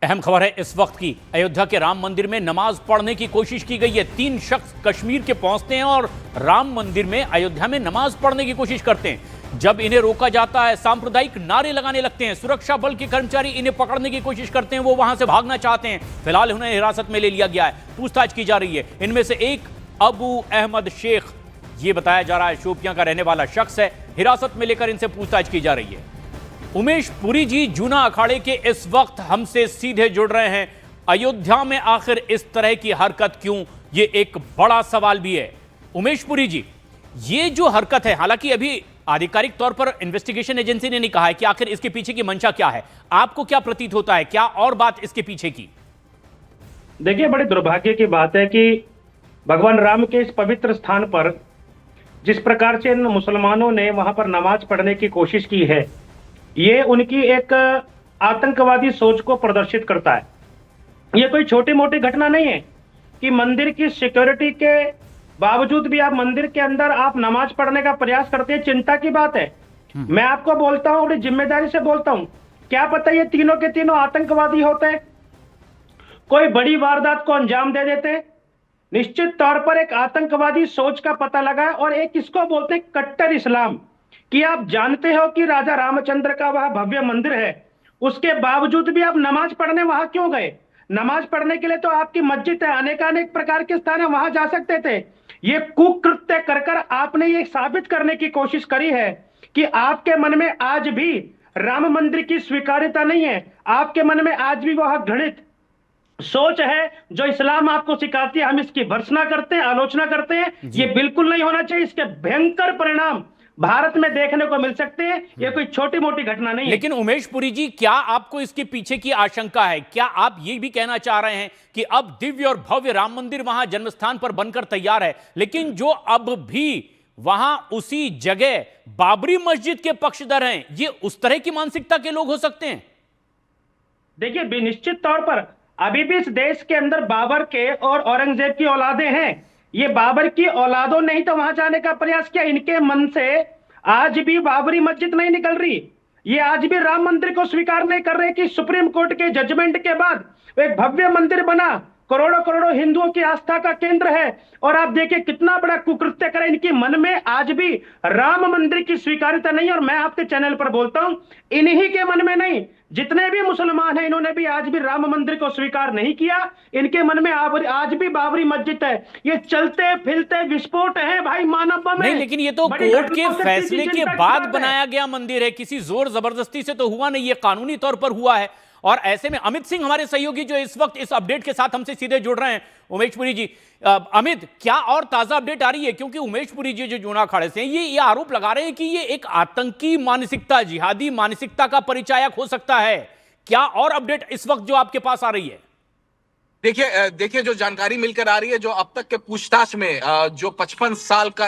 अहम खबर है इस वक्त की। अयोध्या के राम मंदिर में नमाज पढ़ने की कोशिश की गई है। 3 शख्स कश्मीर के पहुंचते हैं और राम मंदिर में अयोध्या में नमाज पढ़ने की कोशिश करते हैं। जब इन्हें रोका जाता है, सांप्रदायिक नारे लगाने लगते हैं। सुरक्षा बल के कर्मचारी इन्हें पकड़ने की कोशिश करते हैं, वो वहां से भागना चाहते हैं। फिलहाल उन्हें हिरासत में ले लिया गया है, पूछताछ की जा रही है। इनमें से एक अबू अहमद शेख, ये बताया जा रहा है शोपियां का रहने वाला शख्स है। हिरासत में लेकर इनसे पूछताछ की जा रही है। उमेश पुरी जी जूना अखाड़े के इस वक्त हमसे सीधे जुड़ रहे हैं। अयोध्या में आखिर इस तरह की हरकत क्यों, ये एक बड़ा सवाल भी है। उमेश पुरी जी, ये जो हरकत है, हालांकि अभी आधिकारिक तौर पर इन्वेस्टिगेशन एजेंसी ने नहीं कहा है कि आखिर इसके पीछे की मंशा क्या है। आपको क्या प्रतीत होता है, क्या और बात इसके पीछे की? देखिए, बड़े दुर्भाग्य की बात है कि भगवान राम के इस पवित्र स्थान पर जिस प्रकार से इन मुसलमानों ने वहां पर नमाज पढ़ने की कोशिश की है, ये उनकी एक आतंकवादी सोच को प्रदर्शित करता है। ये कोई छोटी मोटी घटना नहीं है कि मंदिर की सिक्योरिटी के बावजूद भी आप मंदिर के अंदर आप नमाज पढ़ने का प्रयास करते हैं। चिंता की बात है। मैं आपको बोलता हूं, बड़ी जिम्मेदारी से बोलता हूं, क्या पता ये तीनों के तीनों आतंकवादी होते हैं, कोई बड़ी वारदात को अंजाम दे देते हैं। निश्चित तौर पर एक आतंकवादी सोच का पता लगा है। और एक इसको बोलते हैं कट्टर इस्लाम, कि आप जानते हो कि राजा रामचंद्र का वह भव्य मंदिर है, उसके बावजूद भी आप नमाज पढ़ने वहां क्यों गए? नमाज पढ़ने के लिए तो आपकी मस्जिद है, अनेकानेक प्रकार के स्थान है, वहां जा सकते थे। ये कुकृत्य कर कर आपने ये साबित करने की कोशिश करी है कि आपके मन में आज भी राम मंदिर की स्वीकार्यता नहीं है। आपके मन में आज भी वह घृणित सोच है जो इस्लाम आपको सिखाती है। हम इसकी भर्त्सना करते हैं, आलोचना करते हैं। ये बिल्कुल नहीं होना चाहिए। इसके भयंकर परिणाम भारत में देखने को मिल सकते हैं। ये कोई छोटी मोटी घटना नहीं है। लेकिन उमेश पुरी जी, क्या आपको इसके पीछे की आशंका है? क्या आप ये भी कहना चाह रहे हैं कि अब दिव्य और भव्य राम मंदिर वहां जन्मस्थान पर बनकर तैयार है, लेकिन जो अब भी वहां उसी जगह बाबरी मस्जिद के पक्षधर हैं, ये उस तरह की मानसिकता के लोग हो सकते हैं? देखिए, निश्चित तौर पर अभी भी इस देश के अंदर बाबर के और औरंगजेब की औलादें हैं। ये बाबर की औलादों ने ही तो वहां जाने का प्रयास किया। इनके मन से आज भी बाबरी मस्जिद नहीं निकल रही। ये आज भी राम मंदिर को स्वीकार नहीं कर रहे कि सुप्रीम कोर्ट के जजमेंट के बाद एक भव्य मंदिर बना, करोड़ों करोड़ों हिंदुओं की आस्था का केंद्र है। और आप देखिए कितना बड़ा कुकृत्य करें, इनके मन में आज भी राम मंदिर की स्वीकार्यता नहीं। और मैं आपके चैनल पर बोलता हूं, इन्हीं के मन में नहीं, जितने भी मुसलमान हैं, इन्होंने भी आज भी राम मंदिर को स्वीकार नहीं किया। इनके मन में आज भी बाबरी मस्जिद है। ये चलते फिरते विस्फोट है भाई मानव में। नहीं, लेकिन ये तो कोर्ट के फैसले के बाद बनाया गया मंदिर है, किसी जोर जबरदस्ती से तो हुआ नहीं, ये कानूनी तौर पर हुआ है। और ऐसे में अमित सिंह हमारे सहयोगी जो इस वक्त इस अपडेट के साथ हमसे सीधे जुड़ रहे हैं। उमेश पुरी जी, अमित, क्या और ताजा अपडेट आ रही है? क्योंकि उमेश पुरी जी जो जूना अखाड़े से हैं, ये आरोप लगा रहे हैं कि ये एक आतंकी मानसिकता, जिहादी मानसिकता का परिचायक हो सकता है। क्या और अपडेट इस वक्त जो आपके पास आ रही है? देखिए जो जानकारी मिलकर आ रही है, जो अब तक के पूछताछ में जो 55 साल का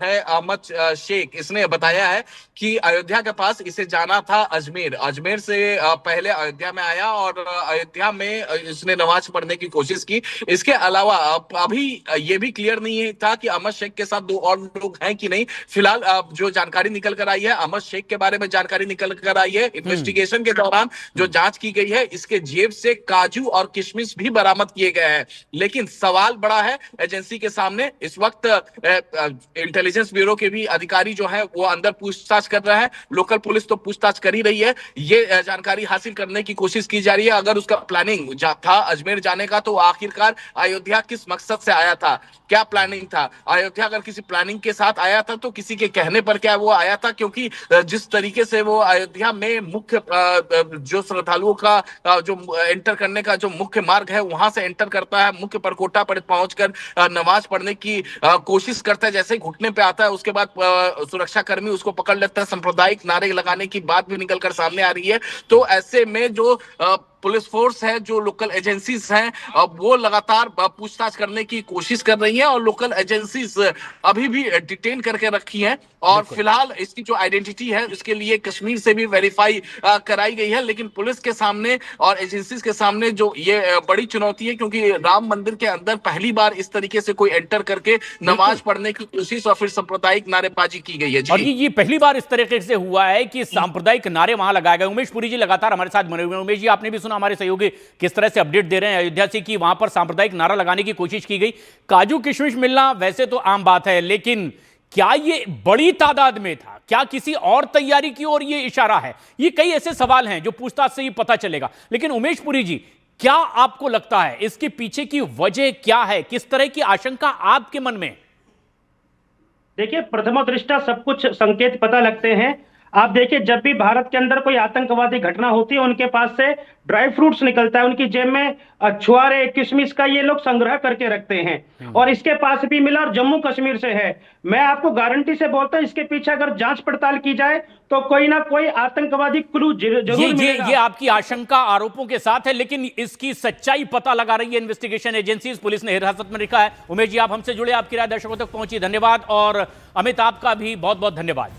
है अहमद शेख, इसने बताया है कि अयोध्या के पास इसे जाना था अजमेर से पहले अयोध्या में आया और अयोध्या में इसने नमाज पढ़ने की कोशिश की। इसके अलावा अभी ये भी क्लियर नहीं था कि अहमद शेख के साथ 2 और लोग हैं कि नहीं। फिलहाल जो जानकारी निकल कर आई है, अहमद शेख के बारे में जानकारी निकल कर आई है। इन्वेस्टिगेशन के दौरान जो जांच की गई है, इसके जेब से काजू और किशमिश भी बरामद किए गए हैं। लेकिन सवाल बड़ा है एजेंसी के सामने। इस वक्त इंटेलिजेंस ब्यूरो के भी अधिकारी जो है वो अंदर पूछताछ कर रहे हैं। लोकल पुलिस तो पूछताछ कर ही रही है। ये जानकारी हासिल करने की कोशिश की जा रही है, अगर उसका प्लानिंग था अजमेर जाने का, तो आखिरकार अयोध्या किस मकसद से आया था, क्या प्लानिंग था। अयोध्या अगर किसी प्लानिंग के साथ आया था तो किसी के कहने पर क्या वो आया था? क्योंकि जिस तरीके से वो अयोध्या में मुख्य जो श्रद्धालुओं का जो एंटर करने का जो मुख्य मार्ग है, वहां से एंटर करता है, मुख्य परकोटा पर पहुंचकर नमाज पढ़ने की कोशिश करता है। जैसे ही घुटने पे आता है, उसके बाद सुरक्षा कर्मी उसको पकड़ लेता है। सांप्रदायिक नारे लगाने की बात भी निकलकर सामने आ रही है। तो ऐसे में जो पुलिस फोर्स है, जो लोकल एजेंसीज हैं, वो लगातार पूछताछ करने की कोशिश कर रही हैं और लोकल एजेंसीज अभी भी डिटेन करके रखी हैं। और फिलहाल इसकी जो आइडेंटिटी है, उसके लिए कश्मीर से भी वेरीफाई कराई गई है। लेकिन पुलिस के सामने और एजेंसीज के सामने जो ये बड़ी चुनौती है, क्योंकि राम मंदिर के अंदर पहली बार इस तरीके से कोई एंटर करके नमाज पढ़ने की कोशिश और फिर सांप्रदायिक नारेबाजी की गई है। और ये पहली बार इस तरीके से हुआ है कि सांप्रदायिक नारे वहां लगाए गए। उमेश पुरी जी लगातार हमारे साथ बने हुए हैं। उमेश जी, आपने भी सुना हमारे सहयोगी किस तरह से अपडेट दे रहे हैं अयोध्या से कि वहां पर सांप्रदायिक नारा लगाने की कोशिश की गई। काजू किशमिश मिलना वैसे तो आम बात है, लेकिन क्या ये बड़ी तादाद में था? क्या किसी और तैयारी की ओर ये इशारा है? ये कई ऐसे सवाल हैं जो पूछताछ से ही पता चलेगा। लेकिन उमेश पुरी जी, क्या आपको लगता है इसके पीछे की वजह क्या है? किस तरह की आशंका आपके मन में? देखिए, प्रथम दृष्टया सब कुछ संकेत पता लगते हैं। आप देखिए, जब भी भारत के अंदर कोई आतंकवादी घटना होती है, उनके पास से ड्राई फ्रूट्स निकलता है, उनकी जेब में छुआरे किशमिश का ये लोग संग्रह करके रखते हैं। और इसके पास भी मिला और जम्मू कश्मीर से है। मैं आपको गारंटी से बोलता हूं, इसके पीछे अगर जांच पड़ताल की जाए तो कोई ना कोई आतंकवादी क्लू जरूर मिलेगा। ये आपकी आशंका आरोपों के साथ है, लेकिन इसकी सच्चाई पता लगा रही है इन्वेस्टिगेशन एजेंसीज। पुलिस ने हिरासत में रखा है। उमेश जी, आप हमसे जुड़े, आपकी राय दर्शकों तक पहुंची, धन्यवाद। और अमित, आपका भी बहुत बहुत धन्यवाद।